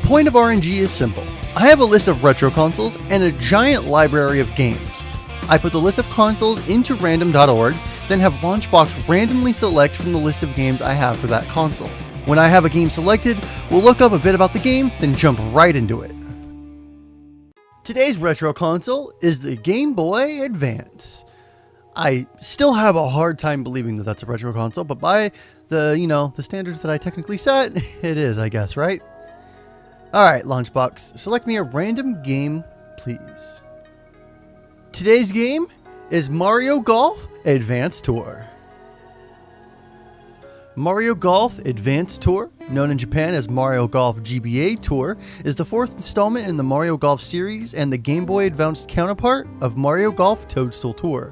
point of RNG is simple. I have a list of retro consoles and a giant library of games. I put the list of consoles into random.org, then have Launchbox randomly select from the list of games I have for that console. When I have a game selected, we'll look up a bit about the game, then jump right into it. Today's retro console is the Game Boy Advance. I still have a hard time believing that that's a retro console, but by the standards that I technically set, it is, I guess, right? Alright, Launchbox, select me a random game, please. Today's game is Mario Golf Advance Tour. Mario Golf Advance Tour, known in Japan as Mario Golf GBA Tour, is the fourth installment in the Mario Golf series and the Game Boy Advance counterpart of Mario Golf Toadstool Tour.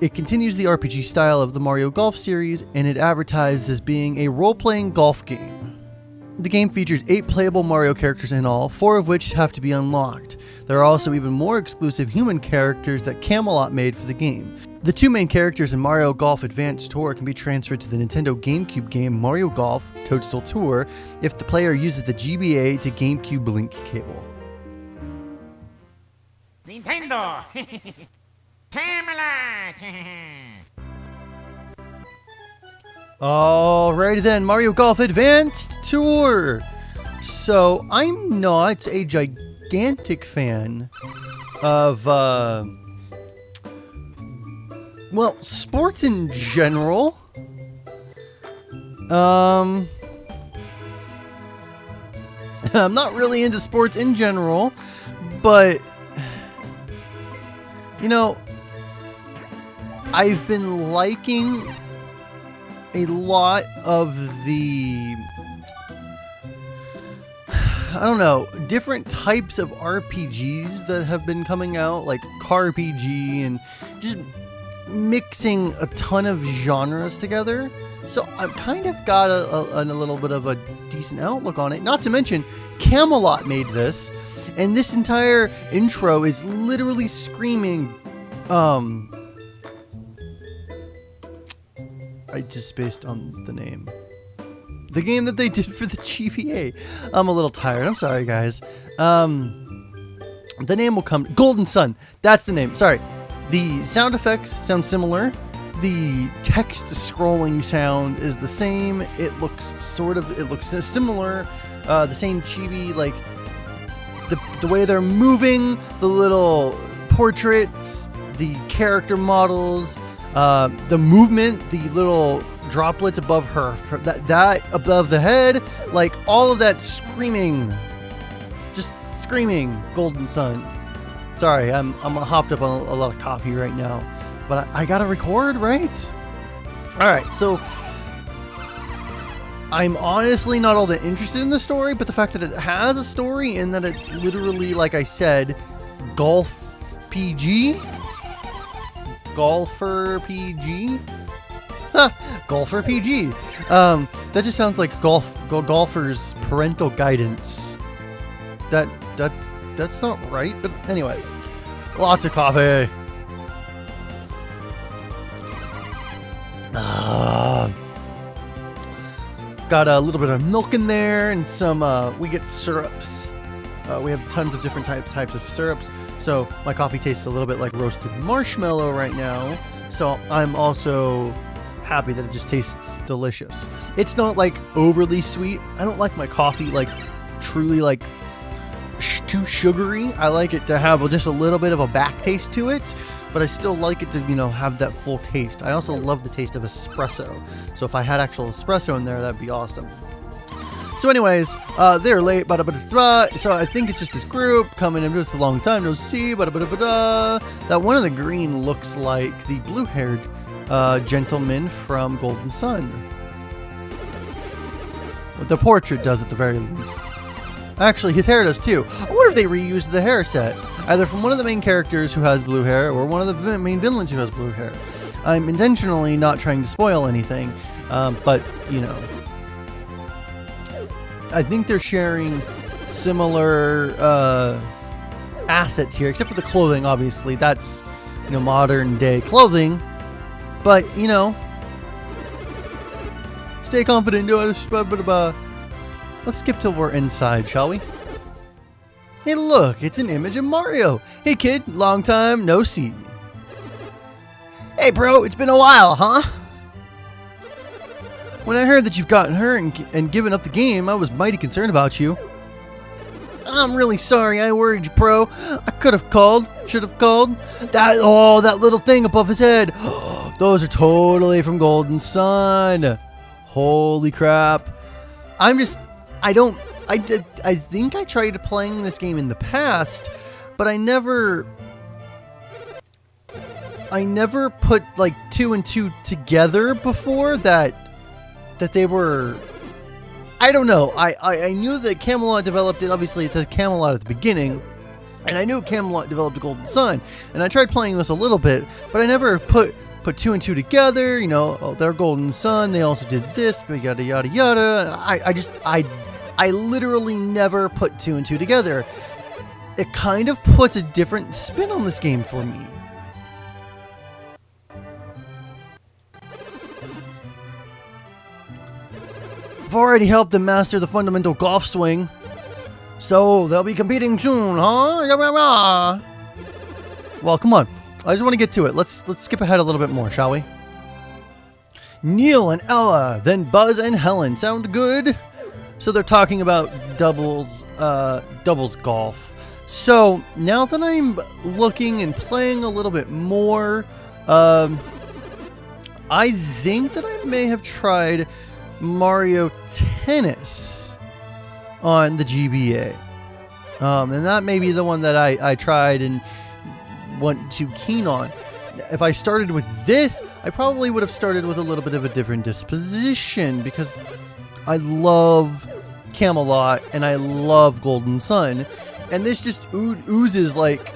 It continues the RPG style of the Mario Golf series, and it advertised as being a role-playing golf game. The game features 8 playable Mario characters in all, 4 of which have to be unlocked. There are also even more exclusive human characters that Camelot made for the game. The 2 main characters in Mario Golf Advance Tour can be transferred to the Nintendo GameCube game Mario Golf Toadstool Tour if the player uses the GBA to GameCube link cable. Nintendo! Camelot! Alrighty then, Mario Golf Advanced Tour! So, I'm not a gigantic fan of, sports in general. I'm not really into sports in general, but, I've been liking a lot of the, different types of RPGs that have been coming out, like Car RPG, and just mixing a ton of genres together. So I've kind of got a little bit of a decent outlook on it. Not to mention, Camelot made this, and this entire intro is literally screaming, I just spaced on the name. The game that they did for the GBA. I'm a little tired. I'm sorry, guys. The name will come. Golden Sun. That's the name. Sorry. The sound effects sound similar. The text scrolling sound is the same. It looks similar. The same chibi, like the way they're moving, the little portraits, the character models, the movement, the little droplets above her, that above the head, like all of that screaming, just screaming Golden Sun. Sorry, I'm hopped up on a lot of coffee right now, but I gotta record, right? All right, so I'm honestly not all that interested in the story, but the fact that it has a story and that it's literally, like I said, golf PG. Golfer PG? Golfer PG. That just sounds like golfers' parental guidance. That's not right, but anyways. Lots of coffee. Got a little bit of milk in there and some, we get syrups. We have tons of different types of syrups. So my coffee tastes a little bit like roasted marshmallow right now. So I'm also happy that it just tastes delicious. It's not like overly sweet. I don't like my coffee like truly like too sugary. I like it to have just a little bit of a back taste to it, but I still like it to, have that full taste. I also love the taste of espresso. So if I had actual espresso in there, that'd be awesome. So anyways, they're late, so I think it's just this group coming in just a long time, no see, that one of the green looks like the blue-haired gentleman from Golden Sun. Well, the portrait does at the very least. Actually, his hair does too. I wonder if they reused the hair set, either from one of the main characters who has blue hair, or one of the main villains who has blue hair. I'm intentionally not trying to spoil anything, but, I think they're sharing similar assets here, except for the clothing, obviously. That's, modern day clothing. But, stay confident. Let's skip till we're inside, shall we? Hey look, it's an image of Mario. Hey kid, long time no see. Hey bro, it's been a while, huh? When I heard that you've gotten hurt and given up the game, I was mighty concerned about you. I'm really sorry I worried you, bro. I could have called, should have called. That little thing above his head. Those are totally from Golden Sun. Holy crap. I think I tried playing this game in the past, but I never put like 2 and 2 together before that they were, I don't know. I knew that Camelot developed it. Obviously it says Camelot at the beginning, and I knew Camelot developed Golden Sun, and I tried playing this a little bit, but I never put 2 and 2 together. You know, they're Golden Sun, they also did this, but yada yada yada. I literally never put 2 and 2 together. It kind of puts a different spin on this game for me. I've already helped them master the fundamental golf swing, so they'll be competing soon, huh? Well, come on. I just want to get to it. Let's skip ahead a little bit more, shall we? Neil and Ella, then Buzz and Helen. Sound good? So they're talking about doubles golf. So now that I'm looking and playing a little bit more, I think that I may have tried Mario Tennis on the GBA. And that may be the one that I tried and wasn't too keen on. If I started with this, I probably would have started with a little bit of a different disposition, because I love Camelot and I love Golden Sun, and this just oozes like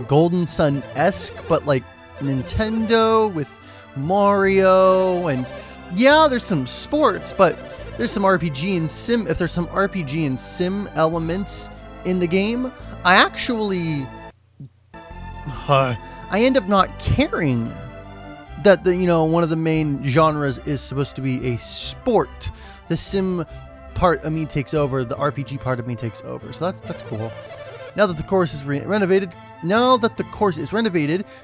Golden Sun-esque, but like Nintendo with Mario. And yeah, there's some sports, but there's some RPG and sim. If there's some RPG and sim elements in the game, I actually I end up not caring that one of the main genres is supposed to be a sport. The sim part of me takes over, the RPG part of me takes over. So that's cool. Now that the course is renovated,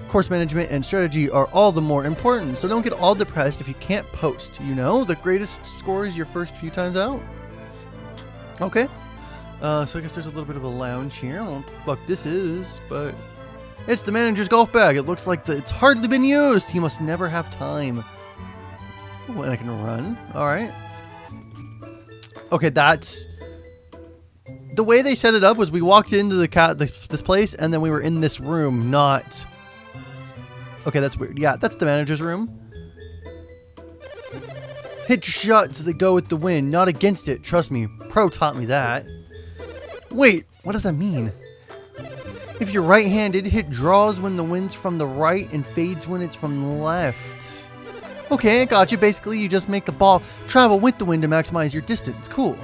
course management and strategy are all the more important. So don't get all depressed if you can't post. The greatest score is your first few times out. Okay. So I guess there's a little bit of a lounge here. I don't know what the fuck this is, but it's the manager's golf bag. It looks like it's hardly been used. He must never have time. Oh, and I can run. All right. Okay, that's the way they set it up. Was we walked into this place, and then we were in this room. Not. Okay, that's weird. Yeah, that's the manager's room. Hit your shots that go with the wind, not against it. Trust me, pro taught me that. Wait, what does that mean? If you're right-handed, hit draws when the wind's from the right and fades when it's from the left. Okay, I got you. Basically, you just make the ball travel with the wind to maximize your distance. Cool.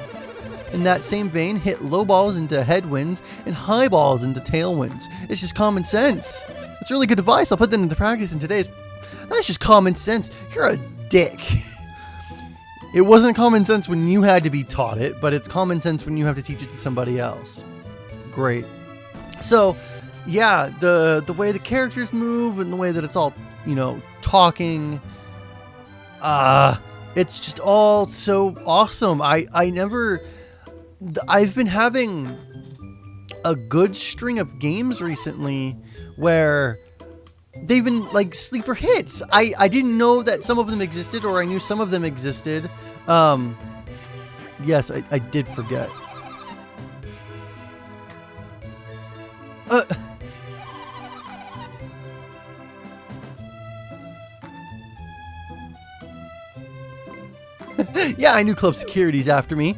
In that same vein, hit low balls into headwinds and high balls into tailwinds. It's just common sense. It's really good advice. I'll put that into practice in today's... That's just common sense. You're a dick. It wasn't common sense when you had to be taught it, but it's common sense when you have to teach it to somebody else. Great. So, yeah, the way the characters move and the way that it's all, talking, it's just all so awesome. I've been having a good string of games recently where they've been like sleeper hits. I didn't know that some of them existed, or I knew some of them existed. Yes, I did forget. Yeah, I knew Club Security's after me.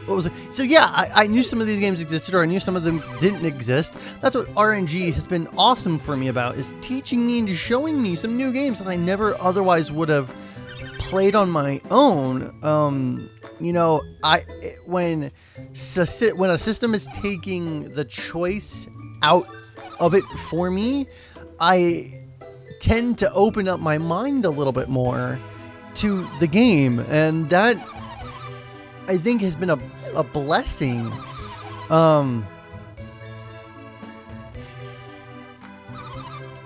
What was it? So yeah, I knew some of these games existed, or I knew some of them didn't exist. That's what RNG has been awesome for me about, is teaching me and showing me some new games that I never otherwise would have played on my own. When a system is taking the choice out of it for me, I tend to open up my mind a little bit more to the game, and that I think has been a blessing.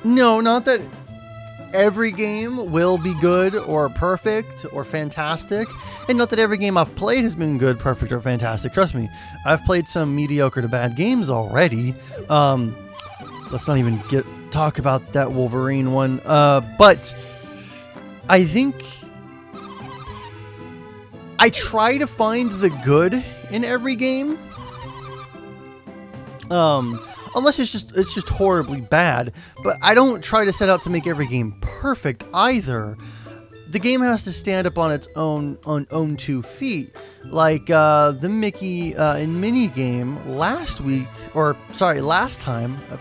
No, not that every game will be good or perfect or fantastic, and not that every game I've played has been good, perfect, or fantastic. Trust me, I've played some mediocre to bad games already. Let's not even talk about that Wolverine one. But I think I try to find the good in every game. Unless it's just horribly bad, but I don't try to set out to make every game perfect either. The game has to stand up on its own 2 feet. Like the Mickey and Minnie game last time.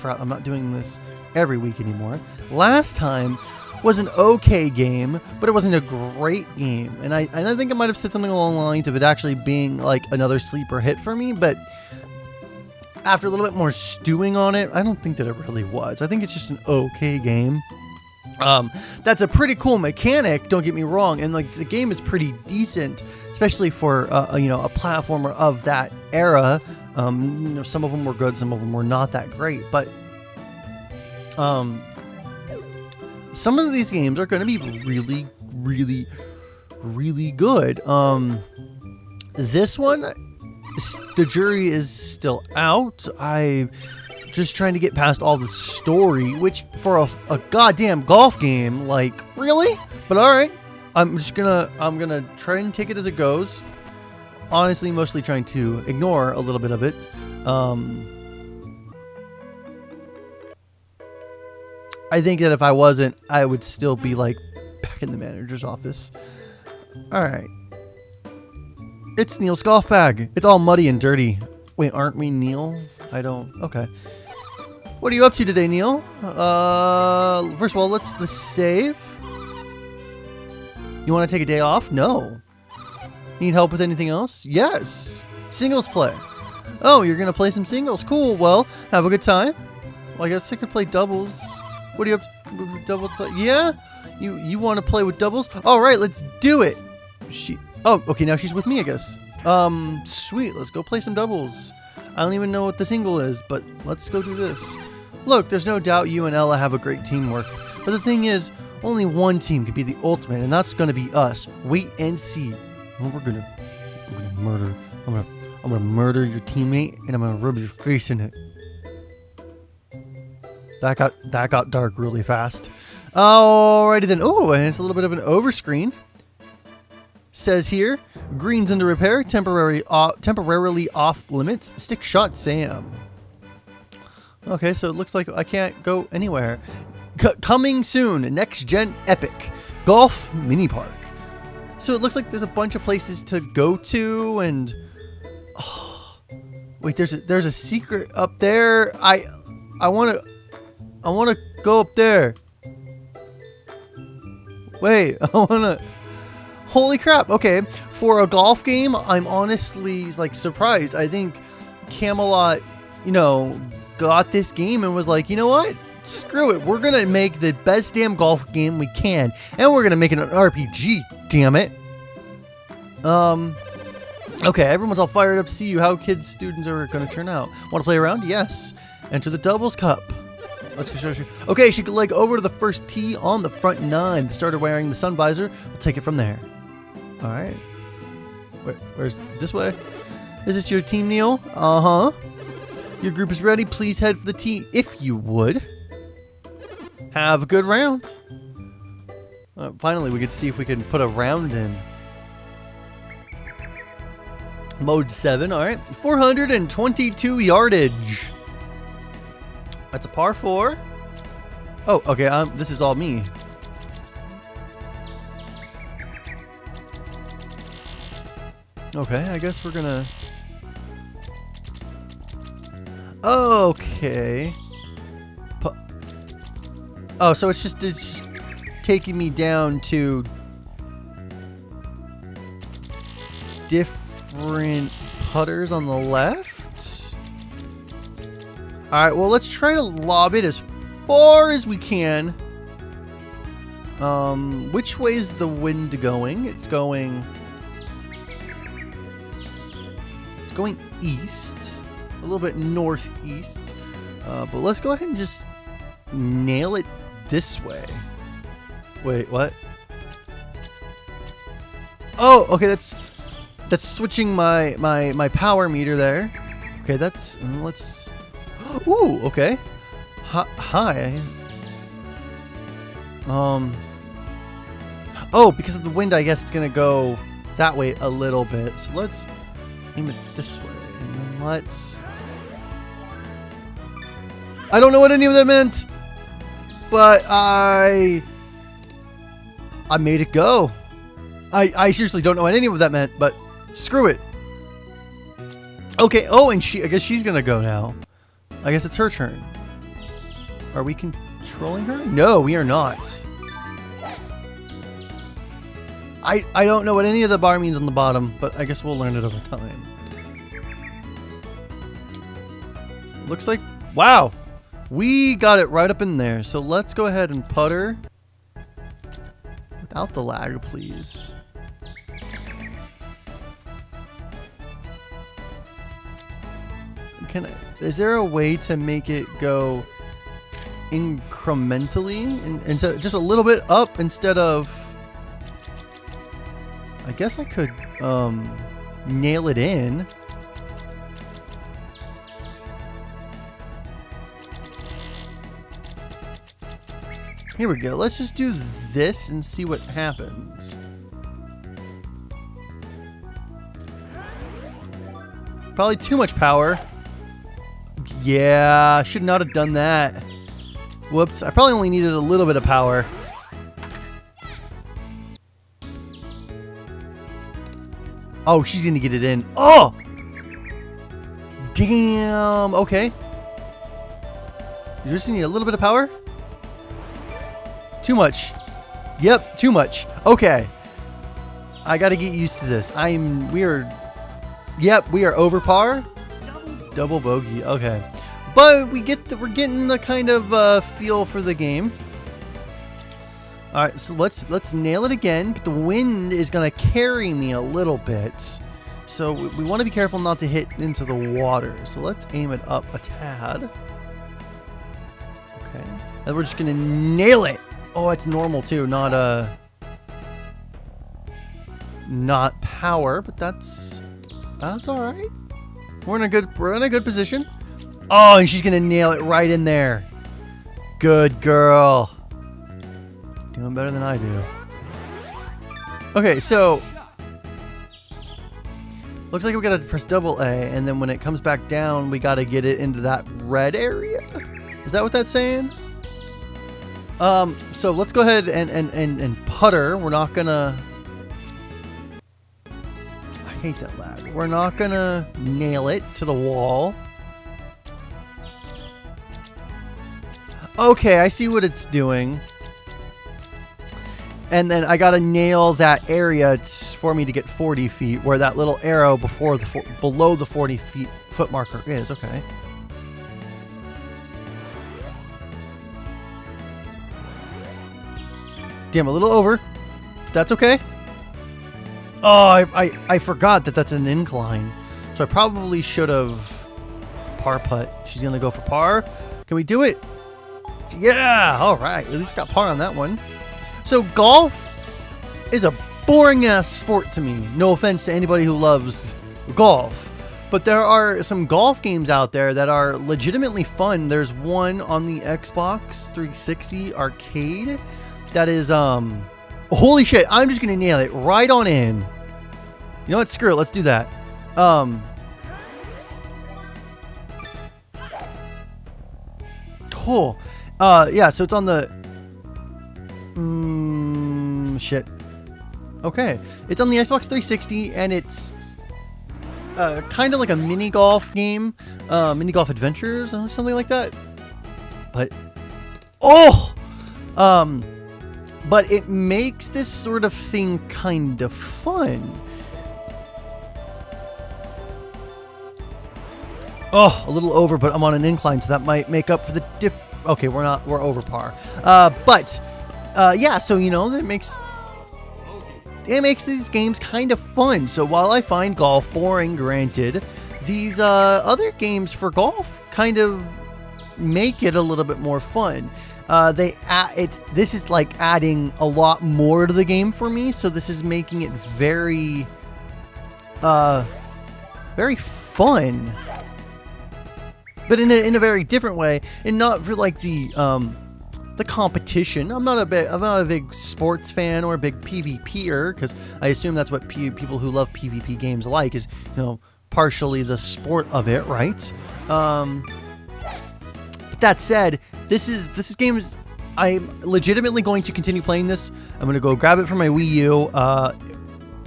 I'm not doing this every week anymore. Last time was an okay game, but it wasn't a great game. And I think I might have said something along the lines of it actually being like another sleeper hit for me, but after a little bit more stewing on it, I don't think that it really was. I think it's just an okay game. That's a pretty cool mechanic, don't get me wrong, and like the game is pretty decent, especially for a platformer of that era. Some of them were good, some of them were not that great, but some of these games are going to be really, really, really good. This one, the jury is still out. I'm just trying to get past all the story, which for a goddamn golf game, like, really? But all right, I'm gonna try and take it as it goes. Honestly, mostly trying to ignore a little bit of it. I think that if I wasn't, I would still be like back in the manager's office. All right. It's Neil's golf bag. It's all muddy and dirty. Wait, aren't we Neil? I don't... Okay. What are you up to today, Neil? First of all, let's save. You want to take a day off? No. Need help with anything else? Yes. Singles play. Oh, you're going to play some singles. Cool. Well, have a good time. Well, I guess I could play doubles. What are you up to? Doubles play? Yeah? You want to play with doubles? All right, let's do it. Oh, okay, now she's with me, I guess. Sweet, let's go play some doubles. I don't even know what the single is, but let's go do this. Look, there's no doubt you and Ella have a great teamwork. But the thing is, only one team can be the ultimate, and that's gonna be us. Wait and see. Well, we're gonna murder. I'm gonna murder your teammate, and I'm gonna rub your face in it. That got dark really fast. Alrighty then. Oh, and it's a little bit of an overscreen. Says here, greens under repair, temporarily off limits. Stick shot Sam. Okay, so it looks like I can't go anywhere. Coming soon, next gen epic golf mini park. So it looks like there's a bunch of places to go to, and wait, there's a secret up there. I wanna go up there. Wait, I wanna. Holy crap. Okay, for a golf game, I'm honestly like surprised. I think Camelot, got this game and was like, you know what? Screw it. We're going to make the best damn golf game we can, and we're going to make it an RPG, damn it. Okay, everyone's all fired up to see you. How students are going to turn out. Want to play around? Yes. Enter the doubles cup. Let's go. Okay, she could leg over to the first tee on the front 9. The starter wearing the sun visor. We'll take it from there. All right. Where's this way? Is this your team, Neil? Uh-huh. Your group is ready. Please head for the tee if you would. Have a good round. Finally, we get to see if we can put a round in. Mode 7. All right. 422 yardage. That's a par 4. Oh, okay. This is all me. Okay, I guess we're gonna... Okay. Oh, so it's just taking me down to different putters on the left. All right, well, let's try to lob it as far as we can. Which way's the wind going? It's going east, a little bit northeast. But let's go ahead and just nail it this way. Wait, what? Oh, okay, that's switching my power meter there. Okay, let's. Ooh, okay. Hi. Oh, because of the wind, I guess it's gonna go that way a little bit. So let's aim it this way, and then let's. I don't know what any of that meant, but I made it go. I seriously don't know what any of that meant, but screw it. Okay. Oh, and I guess she's gonna go now. I guess it's her turn. Are we controlling her? No, we are not. I don't know what any of the bar means on the bottom, but I guess we'll learn it over time. Looks like, wow, we got it right up in there. So let's go ahead and putter without the lag, please. Is there a way to make it go incrementally and so just a little bit up instead of? I guess I could nail it in. Here we go. Let's just do this and see what happens. Probably too much power. Yeah, should not have done that. Whoops, I probably only needed a little bit of power. Oh, she's gonna get it in. Oh! Damn, okay. You just need a little bit of power? Too much. Yep, too much. Okay. I gotta get used to this. We are over par. Double bogey, okay. But we're getting the kind of feel for the game. All right, so let's nail it again. But the wind is gonna carry me a little bit, so we want to be careful not to hit into the water. So let's aim it up a tad. Okay, and we're just gonna nail it. Oh, it's normal too, not power, but that's all right. We're in a good position. Oh, and she's gonna nail it right in there. Good girl. Doing better than I do. Okay, so looks like we gotta press double A, and then when it comes back down, we gotta get it into that red area. Is that what that's saying? So let's go ahead and putter. We're not gonna. I hate that lag. We're not gonna nail it to the wall. Okay, I see what it's doing. And then I gotta nail that area for me to get 40 feet, where that little arrow below the 40 foot marker is. Okay. Damn, a little over. That's okay. Oh, I forgot that that's an incline. So I probably should have par putt. She's gonna go for par. Can we do it? Yeah, all right. At least got par on that one. So golf is a boring ass sport to me. No offense to anybody who loves golf, but there are some golf games out there that are legitimately fun. There's one on the Xbox 360 arcade that is holy shit, I'm just gonna nail it right on in. You know what? Screw it. Let's do that. Cool. Yeah, so it's on the shit. Okay. It's on the Xbox 360 and it's kind of like a mini golf game, mini golf adventures or something like that. But but it makes this sort of thing kind of fun. Oh, a little over, but I'm on an incline, so that might make up for the okay, we're over par. But yeah, so you know, it makes these games kind of fun. So while I find golf boring, granted, these other games for golf kind of make it a little bit more fun. This is like adding a lot more to the game for me, so this is making it very very fun, but in a very different way, and not for like the competition. I'm not a big sports fan or a big PvPer, because I assume that's what people who love PvP games like, is, you know, partially the sport of it, right? But that said, this game is, I'm legitimately going to continue playing this. I'm going to go grab it from my Wii U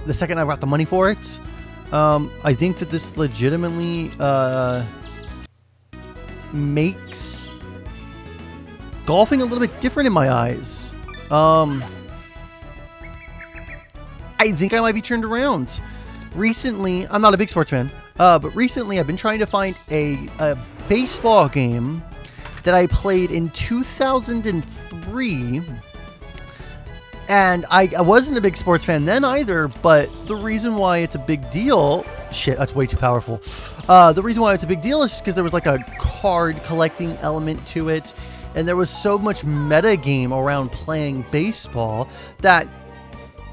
the second I've got the money for it. I think that this legitimately makes golfing a little bit different in my eyes. I think I might be turned around. Recently, I'm not a big sports fan, but recently I've been trying to find a baseball game that I played in 2003, and I wasn't a big sports fan then either, but the reason why it's a big deal... Shit, that's way too powerful. The reason why it's a big deal is just because there was like a card collecting element to it, and there was so much metagame around playing baseball that...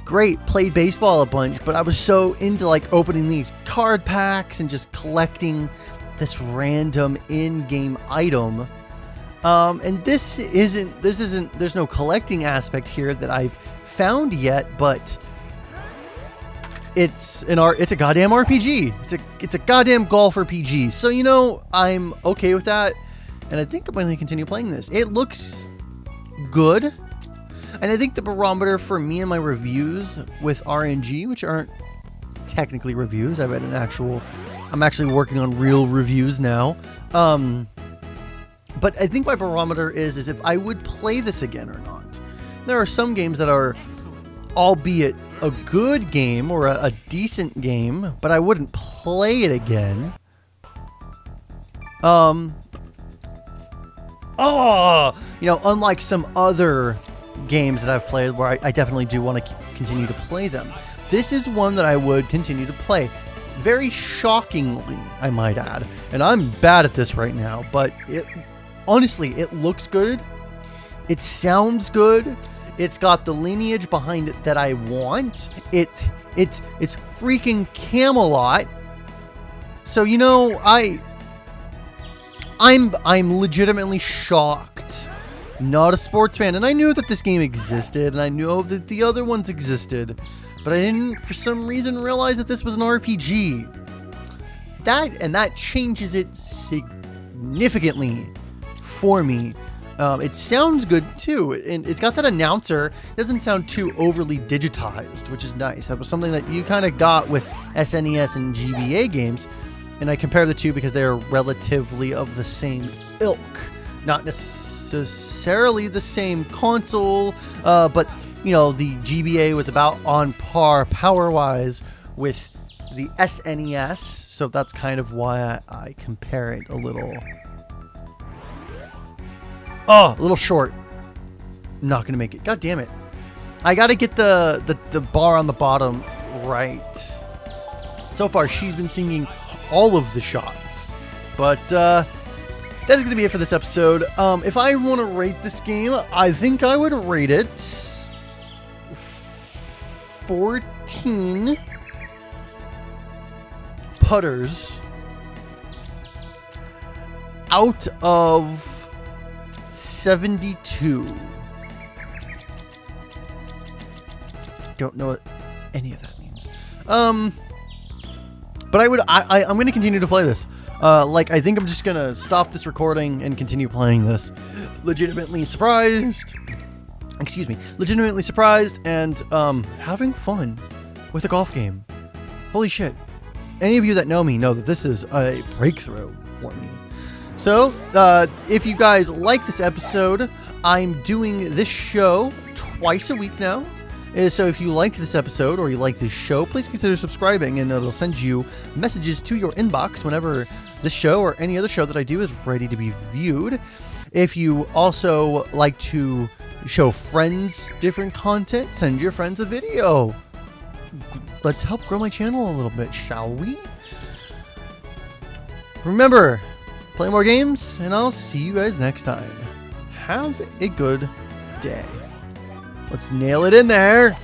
Great, played baseball a bunch, but I was so into like opening these card packs and just collecting this random in-game item. And this isn't, there's no collecting aspect here that I've found yet, but it's a goddamn RPG. It's a goddamn golf RPG. So, you know, I'm okay with that, and I think I'm going to continue playing this. It looks good. And I think the barometer for me and my reviews with RNG, which aren't technically reviews, I'm actually working on real reviews now. But I think my barometer is if I would play this again or not. There are some games that are, albeit a good game or a decent game, but I wouldn't play it again. You know, unlike some other games that I've played where I definitely do want to continue to play them. This is one that I would continue to play. Very shockingly, I might add. And I'm bad at this right now, but honestly, it looks good. It sounds good. It's got the lineage behind it that I want. It's freaking Camelot. So, you know, I'm legitimately shocked. Not a sports fan, and I knew that this game existed, and I knew that the other ones existed, but I didn't, for some reason, realize that this was an RPG. That changes it significantly for me. It sounds good too, and it's got that announcer. It doesn't sound too overly digitized, which is nice. That was something that you kind of got with SNES and GBA games, and I compare the two because they are relatively of the same ilk, not necessarily the same console, but you know, the GBA was about on par power-wise with the SNES, so that's kind of why I compare it a little. Oh, a little short. Not gonna make it. God damn it! I gotta get the bar on the bottom right. So far, she's been singing all of the shots, but that's going to be it for this episode. If I want to rate this game, I think I would rate it 14 putters out of 72. Don't know what any of that means. But I'm going to continue to play this. Like, I think I'm just gonna stop this recording and continue playing this. Legitimately surprised. Excuse me. Legitimately surprised and, having fun with a golf game. Holy shit. Any of you that know me know that this is a breakthrough for me. So, if you guys like this episode, I'm doing this show twice a week now. So if you like this episode or you like this show, please consider subscribing, and it'll send you messages to your inbox whenever this show or any other show that I do is ready to be viewed. If you also like to show friends different content, send your friends a video. Let's help grow my channel a little bit, shall we? Remember, play more games, and I'll see you guys next time. Have a good day. Let's nail it in there.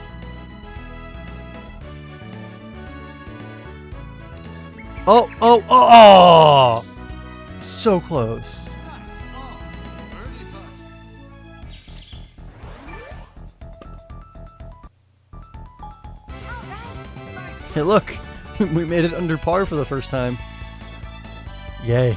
Oh, oh, oh! So close. Hey, look, we made it under par for the first time. Yay.